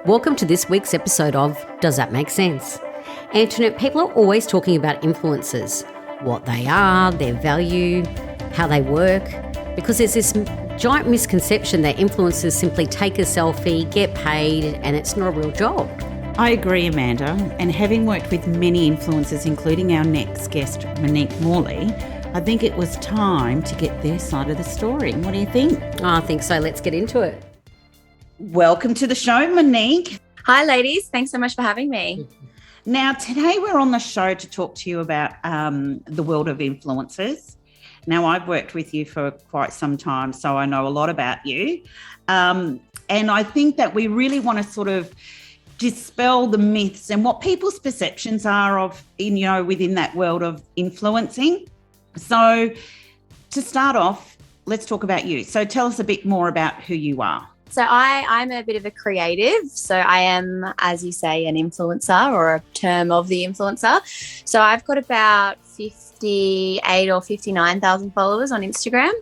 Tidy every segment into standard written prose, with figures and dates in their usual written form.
Welcome to this week's episode of Does That Make Sense? Antoinette, people are always talking about influencers, what they are, their value, how they work, because there's this giant misconception that influencers simply take a selfie, get paid, and it's not a real job. I agree, Amanda, and having worked with many influencers, including our next guest, Monique Morley, I think it was time to get their side of the story. What do you think? I think so. Let's get into it. Welcome to the show, Monique. Hi, ladies. Thanks so much for having me. Now, today we're on the show to talk to you about the world of influencers. Now, I've worked with you for quite some time, so I know a lot about you. And I think that we really want to sort of dispel the myths and what people's perceptions are of, within that world of influencing. So to start off, let's talk about you. So tell us a bit more about who you are. So I'm a bit of a creative. So I am, as you say, an influencer or a term of the influencer. So I've got about 58 or 59,000 followers on Instagram.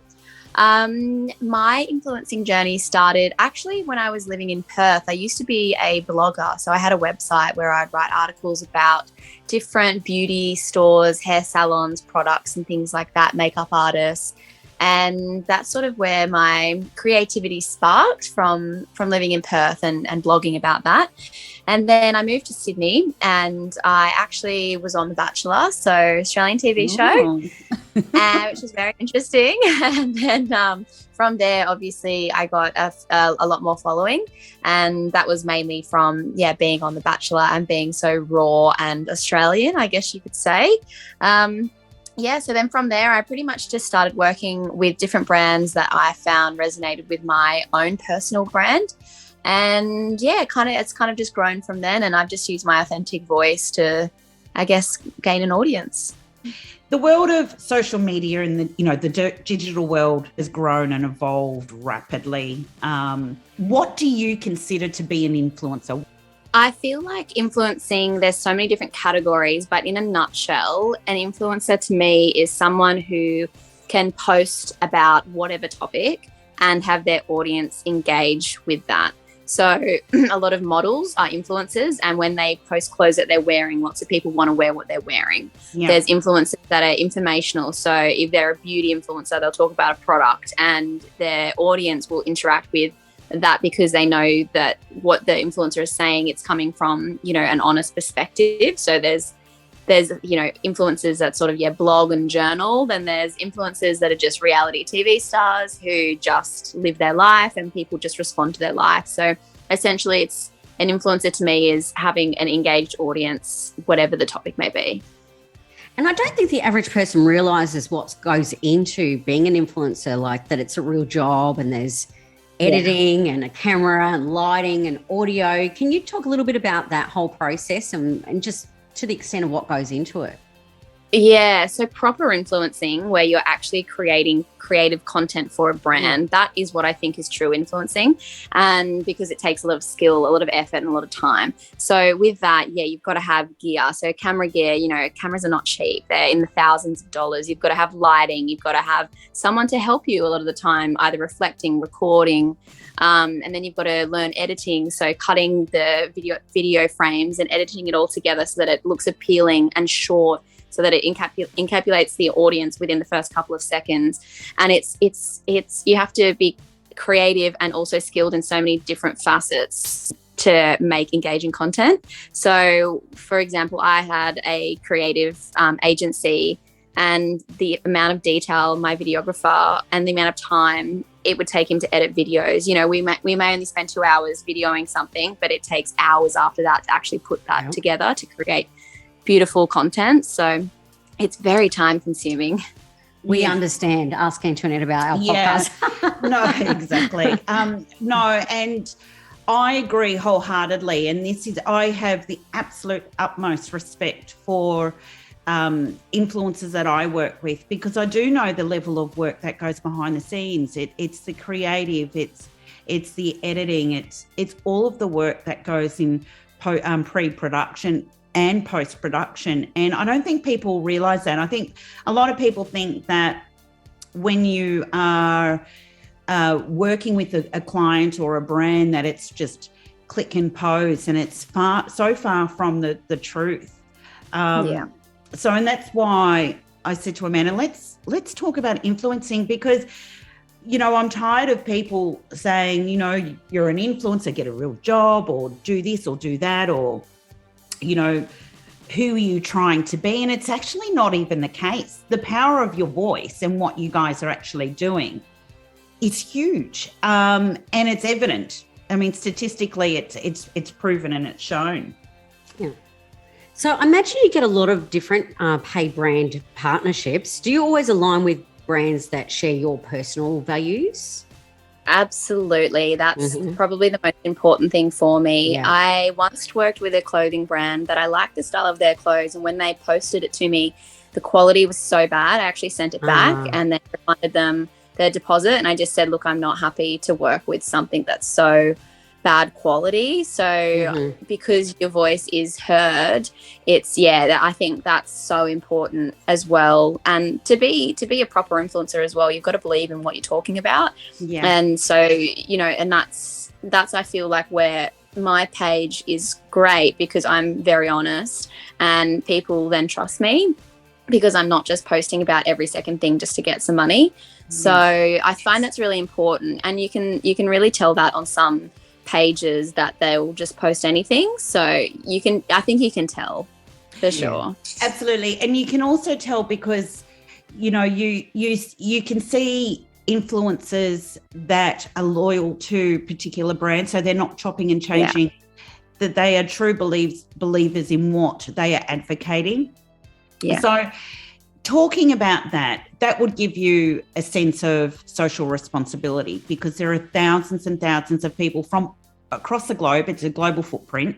My influencing journey started actually when I was living in Perth. I used to be a blogger. So I had a website where I'd write articles about different beauty stores, hair salons, products and things like that, makeup artists. And that's sort of where my creativity sparked from living in Perth and blogging about that. And then I moved to Sydney and I actually was on The Bachelor, so Australian TV show, which was very interesting. And then from there, obviously, I got a lot more following. And that was mainly from, being on The Bachelor and being so raw and Australian, I guess you could say. So then from there, I pretty much just started working with different brands that I found resonated with my own personal brand. And it's kind of just grown from then. And I've just used my authentic voice to, I guess, gain an audience. The world of social media and the digital world has grown and evolved rapidly. What do you consider to be an influencer? I feel like influencing, there's so many different categories, but in a nutshell, an influencer to me is someone who can post about whatever topic and have their audience engage with that. So a lot of models are influencers, and when they post clothes that they're wearing, lots of people want to wear what they're wearing. Yeah. There's influencers that are informational. So if they're a beauty influencer, they'll talk about a product and their audience will interact with that because they know that what the influencer is saying, it's coming from, an honest perspective. So there's influencers that sort of, blog and journal. Then there's influencers that are just reality TV stars who just live their life and people just respond to their life. So essentially it's an influencer to me is having an engaged audience, whatever the topic may be. And I don't think the average person realises what goes into being an influencer, like that it's a real job and there's editing and a camera and lighting and audio. Can you talk a little bit about that whole process and just to the extent of what goes into it? Yeah, so proper influencing where you're actually creating creative content for a brand, that is what I think is true influencing. And because it takes a lot of skill, a lot of effort and a lot of time. So with that, you've got to have gear. So camera gear, cameras are not cheap. They're in the thousands of dollars. You've got to have lighting. You've got to have someone to help you a lot of the time, either reflecting, recording. And then you've got to learn editing. So cutting the video frames and editing it all together so that it looks appealing and short, so that it encapsulates the audience within the first couple of seconds. And it's you have to be creative and also skilled in so many different facets to make engaging content. So, for example, I had a creative agency, and the amount of detail my videographer and the amount of time it would take him to edit videos. We may only spend 2 hours videoing something, but it takes hours after that to actually put that together to create beautiful content. So it's very time consuming. We understand. Ask Antoinette about our podcast. No, exactly. And I agree wholeheartedly. And I have the absolute utmost respect for influencers that I work with, because I do know the level of work that goes behind the scenes. It's the creative, it's the editing, it's all of the work that goes in pre-production and post-production. And I don't think people realise that. I think a lot of people think that when you are working with a client or a brand, that it's just click and pose, and it's so far from the truth. So, and that's why I said to Amanda, let's talk about influencing, because, you know, I'm tired of people saying, you know, you're an influencer, get a real job, or do this or do that, or, you know, who are you trying to be? And it's actually not even the case. The power of your voice and what you guys are actually doing is huge, and it's evident. I mean, statistically, it's proven and it's shown. Yeah. So I imagine you get a lot of different paid brand partnerships. Do you always align with brands that share your personal values? Absolutely. That's probably the most important thing for me. Yeah. I once worked with a clothing brand that I liked the style of their clothes, and when they posted it to me, the quality was so bad. I actually sent it back and then refunded them their deposit, and I just said, look, I'm not happy to work with something that's so bad quality. So because your voice is heard, I think that's so important as well. And to be a proper influencer as well, you've got to believe in what you're talking about. Yeah. And so, you know, and that's I feel like where my page is great, because I'm very honest and people then trust me, because I'm not just posting about every second thing just to get some money. So I find that's really important, and you can really tell that on some pages that they'll just post anything. So I think you can tell for sure. Absolutely. And you can also tell because, you know, you can see influencers that are loyal to particular brands, so they're not chopping and changing, that they are true believers in what they are advocating. Yeah. So talking about that would give you a sense of social responsibility, because there are thousands and thousands of people from across the globe. It's a global footprint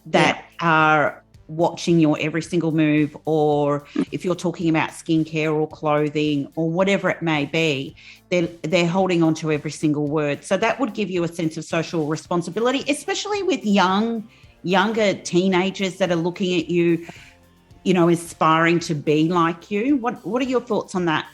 that are watching your every single move, or if you're talking about skincare or clothing or whatever it may be, they're holding on to every single word. So that would give you a sense of social responsibility, especially with younger teenagers that are looking at you, you know, aspiring to be like you. What are your thoughts on that?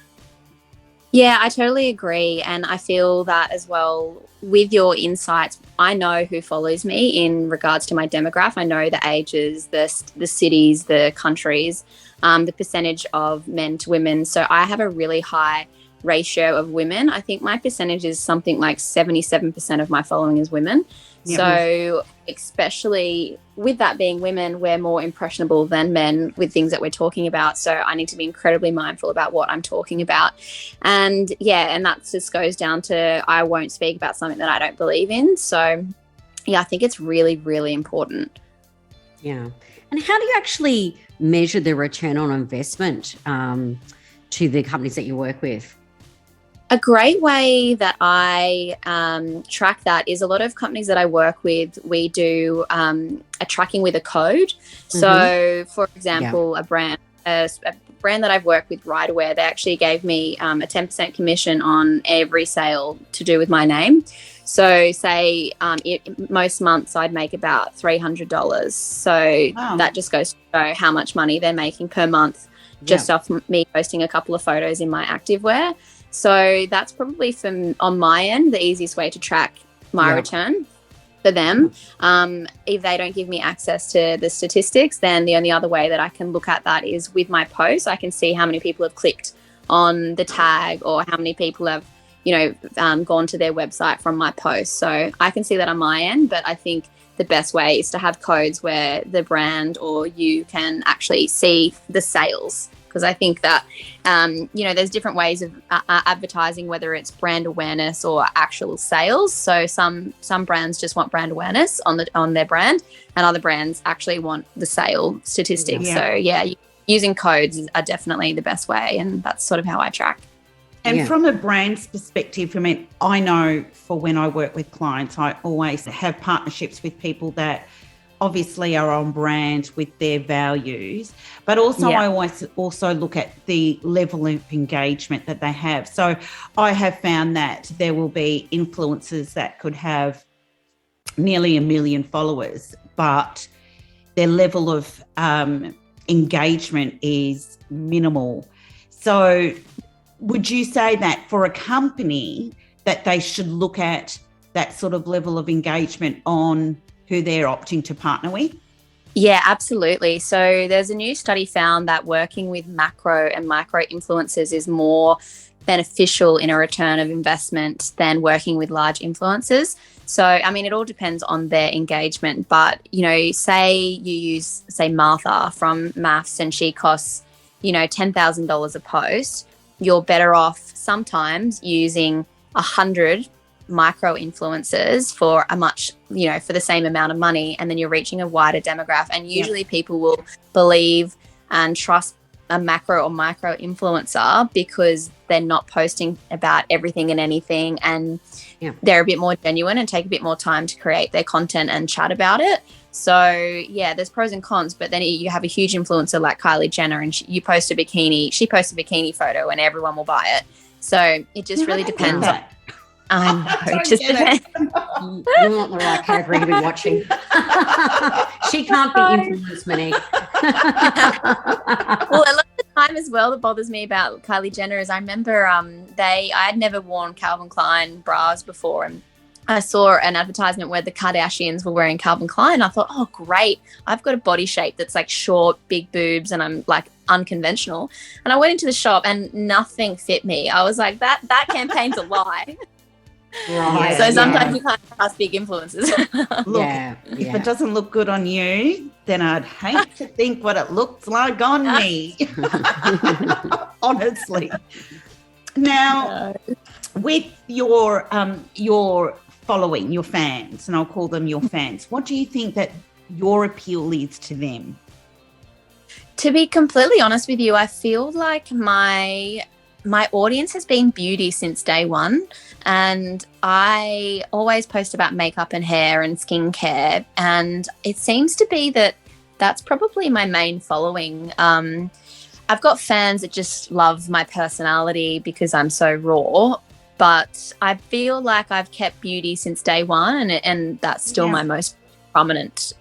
Yeah, I totally agree. And I feel that as well with your insights. I know who follows me in regards to my demographic. I know the ages, the cities, the countries, the percentage of men to women. So I have a really high ratio of women. I think my percentage is something like 77% of my following is women. Yep. So especially with that being women, we're more impressionable than men with things that we're talking about. So I need to be incredibly mindful about what I'm talking about. And that just goes down to I won't speak about something that I don't believe in. So I think it's really, really important. Yeah. And how do you actually measure the return on investment to the companies that you work with? A great way that I track that is a lot of companies that I work with, we do a tracking with a code. So, for example, a brand that I've worked with, Right Aware, they actually gave me a 10% commission on every sale to do with my name. So say most months I'd make about $300. So that just goes to show how much money they're making per month just off me posting a couple of photos in my activewear. So that's probably on my end, the easiest way to track my return for them. If they don't give me access to the statistics, then the only other way that I can look at that is with my posts. I can see how many people have clicked on the tag or how many people have, gone to their website from my post. So I can see that on my end, but I think the best way is to have codes where the brand or you can actually see the sales. Because I think that, there's different ways of advertising, whether it's brand awareness or actual sales. So some brands just want brand awareness on their brand, and other brands actually want the sale statistics. Yeah. So, using codes are definitely the best way, and that's sort of how I track. And from a brand's perspective, I mean, I know for when I work with clients, I always have partnerships with people that obviously are on brand with their values, but also I always also look at the level of engagement that they have. So I have found that there will be influencers that could have nearly 1 million followers, but their level of engagement is minimal. So would you say that for a company that they should look at that sort of level of engagement on who they're opting to partner with? Yeah, absolutely. So there's a new study found that working with macro and micro influencers is more beneficial in a return of investment than working with large influencers. So, I mean, it all depends on their engagement. But, you know, say you use, say, Martha from Maths and she costs, you know, $10,000 a post. You're better off sometimes using 100 micro influencers for a much, you know, for the same amount of money, and then you're reaching a wider demographic. And usually people will believe and trust a macro or micro influencer because they're not posting about everything and anything, and they're a bit more genuine and take a bit more time to create their content and chat about it. So yeah, there's pros and cons, but then you have a huge influencer like Kylie Jenner, and she posts a bikini photo and everyone will buy it. So it just really depends on. I know. It just depends. You're not the right category to be watching. She can't be influenced, Monique. Well, a lot of the time as well that bothers me about Kylie Jenner is I remember I had never worn Calvin Klein bras before, and I saw an advertisement where the Kardashians were wearing Calvin Klein. I thought, oh, great. I've got a body shape that's like short, big boobs, and I'm like unconventional. And I went into the shop and nothing fit me. I was like, that campaign's a lie. Right. So sometimes you can't trust big influencers. Look, if it doesn't look good on you, then I'd hate to think what it looks like on me. Honestly. Now, with your following, your fans, and I'll call them your fans, what do you think that your appeal is to them? To be completely honest with you, I feel like my audience has been beauty since day one, and I always post about makeup and hair and skincare, and it seems to be that that's probably my main following. I've got fans that just love my personality because I'm so raw, but I feel like I've kept beauty since day one, and that's still my most prominent.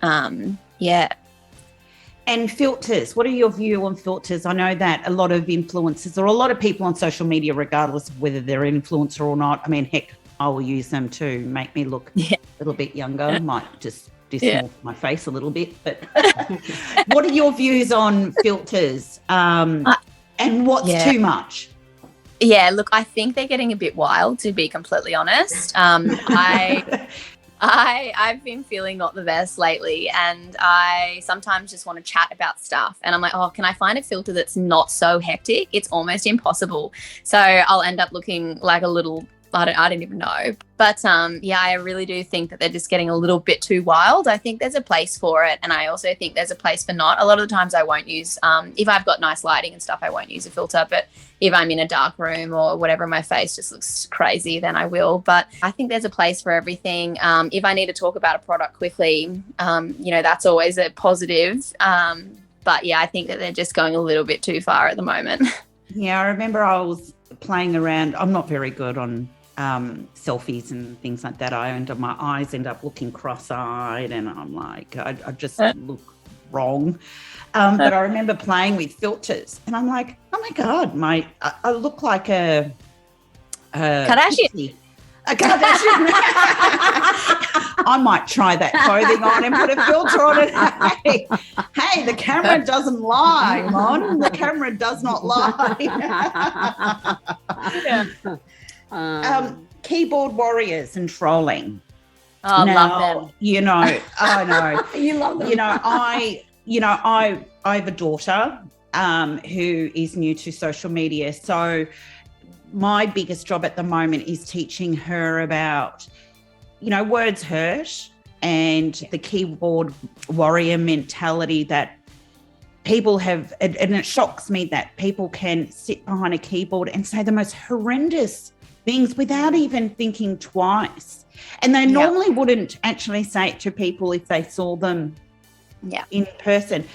And filters, what are your view on filters? I know that a lot of influencers or a lot of people on social media, regardless of whether they're an influencer or not, I mean, heck, I will use them to make me look a little bit younger. Might just dismorph my face a little bit. But what are your views on filters and what's too much? Yeah, look, I think they're getting a bit wild, to be completely honest. I've been feeling not the best lately, and I sometimes just want to chat about stuff, and I'm like, oh, can I find a filter that's not so hectic? It's almost impossible. So I'll end up looking like a little, I don't even know. But I really do think that they're just getting a little bit too wild. I think there's a place for it, and I also think there's a place for not. A lot of the times I won't use, if I've got nice lighting and stuff, I won't use a filter, but if I'm in a dark room or whatever, my face just looks crazy, then I will. But I think there's a place for everything. If I need to talk about a product quickly, that's always a positive. But yeah, I think that they're just going a little bit too far at the moment. Yeah, I remember I was playing around. I'm not very good on selfies and things like that. My eyes end up looking cross-eyed, and I'm like, I just look wrong. But I remember playing with filters, and I'm like, oh my God, I look like a Kardashian. A Kardashian. I might try that clothing on and put a filter on it. Hey, the camera doesn't lie, Mon. The camera does not lie. Keyboard warriors and trolling. Oh, love them. You know, I know. You love them. I have a daughter who is new to social media. So my biggest job at the moment is teaching her about, words hurt and the keyboard warrior mentality that people have. And it shocks me that people can sit behind a keyboard and say the most horrendous things without even thinking twice. And they normally wouldn't actually say it to people if they saw them in person.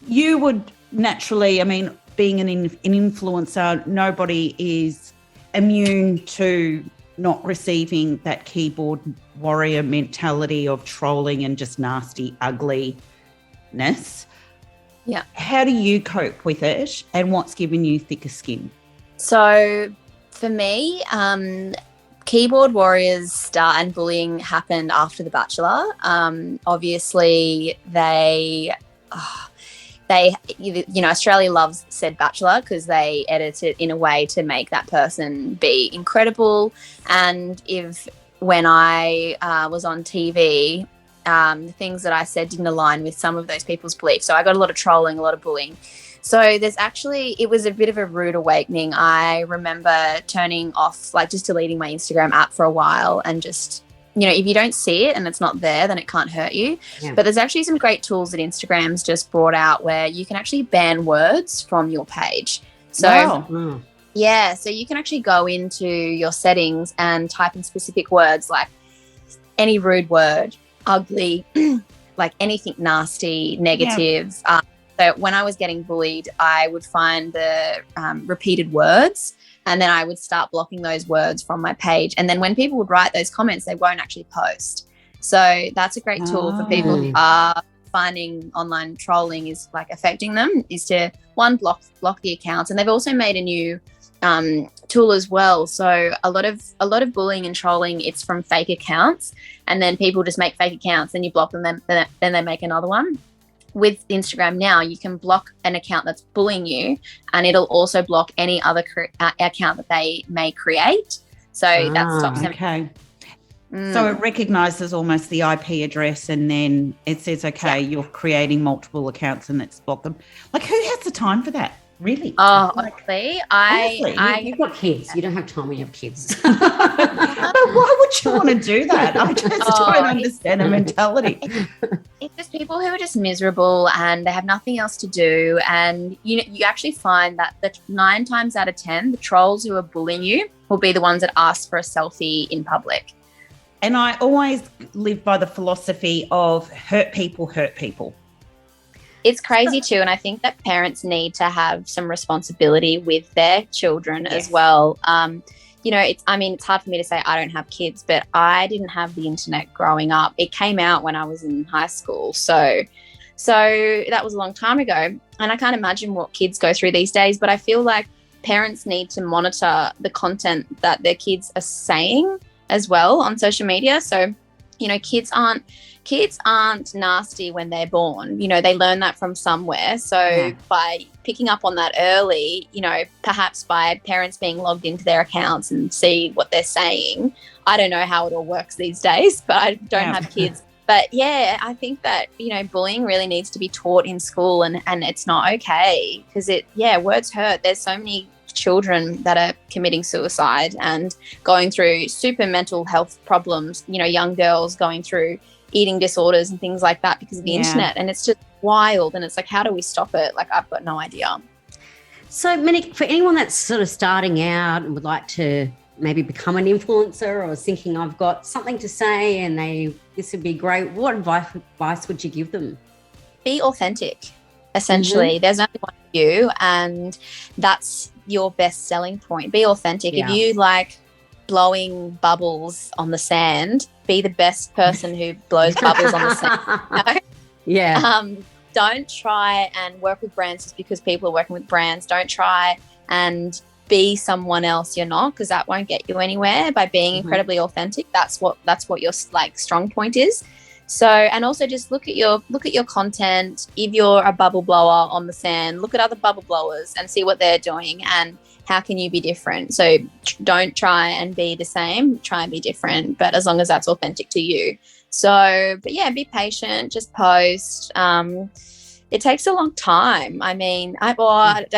You would naturally, being an influencer, nobody is immune to not receiving that keyboard warrior mentality of trolling and just nasty ugliness. Yeah. How do you cope with it, and what's given you thicker skin? So for me, keyboard warriors start and bullying happened after The Bachelor. Obviously, Australia loves said Bachelor because they edit it in a way to make that person be incredible. And when I was on TV, the things that I said didn't align with some of those people's beliefs. So I got a lot of trolling, a lot of bullying. So it was a bit of a rude awakening. I remember turning off, like just deleting my Instagram app for a while and just, if you don't see it and it's not there, then it can't hurt you. Yeah. But there's actually some great tools that Instagram's just brought out where you can actually ban words from your page. So, wow. Yeah, so you can actually go into your settings and type in specific words like any rude word, ugly, like anything nasty, negative. Yeah. So when I was getting bullied, I would find the repeated words and then I would start blocking those words from my page. And then when people would write those comments, they won't actually post. So that's a great tool for people who are finding online trolling is like affecting them, is to block the accounts. And they've also made a new tool as well. So a lot of bullying and trolling, it's from fake accounts, and then people just make fake accounts and you block them, then they make another one. With Instagram now, you can block an account that's bullying you and it'll also block any other account that they may create. So that stops them. Okay. So it recognises almost the IP address and then it says, okay, you're creating multiple accounts and let's block them. Like, who has the time for that? Really? Oh, honestly, you've got kids. You don't have time when you have kids. But why would you want to do that? I just don't understand the mentality. It's just people who are just miserable and they have nothing else to do. And you actually find that 9 times out of 10, the trolls who are bullying you will be the ones that ask for a selfie in public. And I always live by the philosophy of hurt people hurt people. It's crazy too, and I think that parents need to have some responsibility with their children as well. It's hard for me to say I don't have kids, but I didn't have the internet growing up. It came out when I was in high school, so that was a long time ago, and I can't imagine what kids go through these days. But I feel like parents need to monitor the content that their kids are saying as well on social media. So, kids aren't nasty when they're born. They learn that from somewhere. So by picking up on that early, perhaps by parents being logged into their accounts and see what they're saying. I don't know how it all works these days, but I don't have kids. But yeah, I think that, bullying really needs to be taught in school and it's not okay because words hurt. There's so many children that are committing suicide and going through super mental health problems, young girls going through eating disorders and things like that because of the internet, and it's just wild. And it's like, how do we stop it? Like, I've got no idea. So, Monique, for anyone that's sort of starting out and would like to maybe become an influencer or is thinking I've got something to say and this would be great, what advice would you give them? Be authentic, essentially. There's only one of you, and that's your best selling point. Be authentic. If you like blowing bubbles on the sand, be the best person who blows bubbles on the sand. Yeah. Don't try and work with brands just because people are working with brands. Don't try and be someone else you're not, because that won't get you anywhere. By being incredibly authentic, that's what your like strong point is. So, and also just look at your content. If you're a bubble blower on the sand, look at other bubble blowers and see what they're doing and how can you be different. So don't try and be the same, try and be different, but as long as that's authentic to you. So, but yeah, be patient, just post. It takes a long time. I mean, I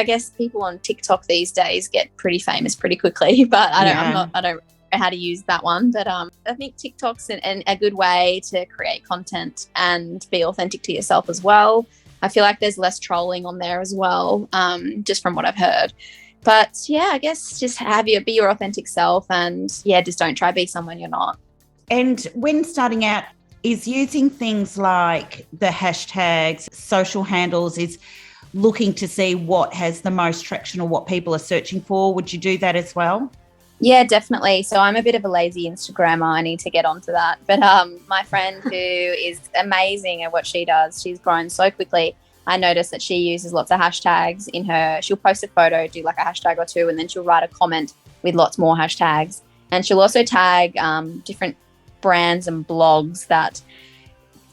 guess people on TikTok these days get pretty famous pretty quickly, but I don't know how to use that one. But I think TikTok's a good way to create content and be authentic to yourself as well. I feel like there's less trolling on there as well, just from what I've heard. But yeah, I guess just be your authentic self, and just don't try to be someone you're not. And when starting out, is using things like the hashtags, social handles, is looking to see what has the most traction or what people are searching for. Would you do that as well? Yeah, definitely. So I'm a bit of a lazy Instagrammer. I need to get onto that. But my friend who is amazing at what she does, she's grown so quickly. I noticed that she uses lots of hashtags in her. She'll post a photo, do like a hashtag or two, and then she'll write a comment with lots more hashtags. And she'll also tag different brands and blogs that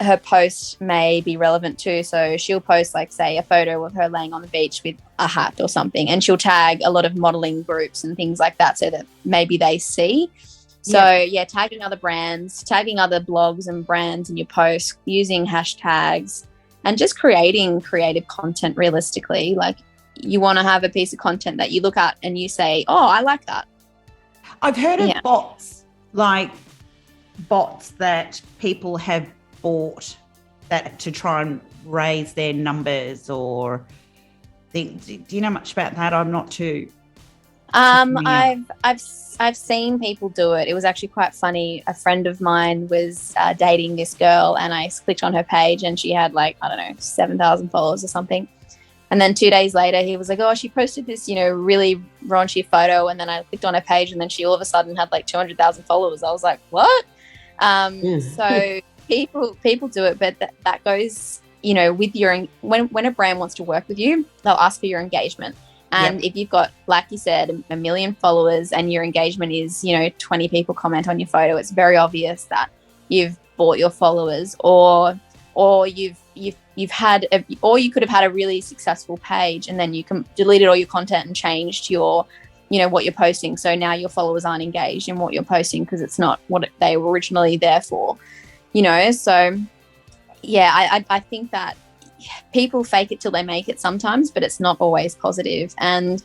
her post may be relevant to. So she'll post, like, say, a photo of her laying on the beach with a hat or something, and she'll tag a lot of modeling groups and things like that so that maybe they see. So tagging other brands, tagging other blogs and brands in your posts, using hashtags, and just creating creative content realistically. Like, you want to have a piece of content that you look at and you say, oh, I like that. I've heard of bots, like bots that people have bought that to try and raise their numbers or things. Do you know much about that? I'm not too. I've seen people do it. It was actually quite funny. A friend of mine was dating this girl, and I clicked on her page, and she had, like, I don't know, 7,000 followers or something. And then 2 days later, he was like, oh, she posted this, really raunchy photo. And then I clicked on her page, and then she all of a sudden had like 200,000 followers. I was like, what? So people do it, but that goes, with your, when a brand wants to work with you, they'll ask for your engagement. And if you've got, like you said, a million followers and your engagement is, 20 people comment on your photo, it's very obvious that you've bought your followers, or you've had, or you could have had a really successful page and then you deleted all your content and changed your, what you're posting. So now your followers aren't engaged in what you're posting because it's not what they were originally there for, So, I think that people fake it till they make it sometimes, but it's not always positive. And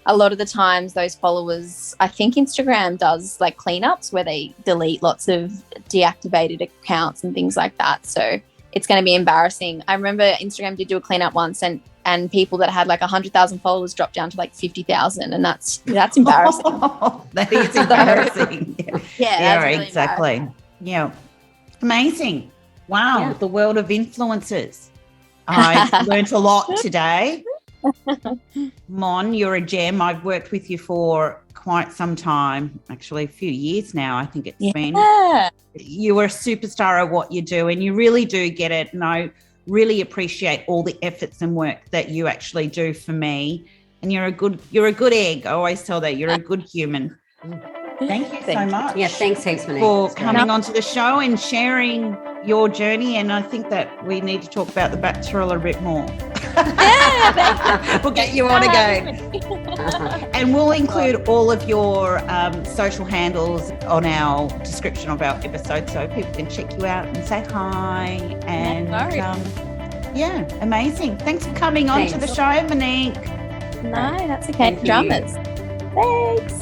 a lot of the times those followers, I think Instagram does like cleanups where they delete lots of deactivated accounts and things like that. So it's going to be embarrassing. I remember Instagram did do a cleanup once, and people that had like 100,000 followers dropped down to like 50,000, and that's embarrassing. That is embarrassing. Yeah, really exactly. Yeah, amazing. Wow, the world of influencers. I've learned a lot today. Mon, you're a gem. I've worked with you for quite some time, actually a few years now, I think it's been. You are a superstar at what you do, and you really do get it. And I really appreciate all the efforts and work that you actually do for me. And you're a good egg. I always tell that you're a good human. Thank you so much. Yeah, thanks heaps, Monique, for coming onto the show and sharing your journey. And I think that we need to talk about The Bachelor a little bit more. We'll get you on again. And we'll include all of your social handles on our description of our episode so people can check you out and say hi. And amazing. Thanks for coming on to the show, Monique. No, that's okay. Dramas. Thanks.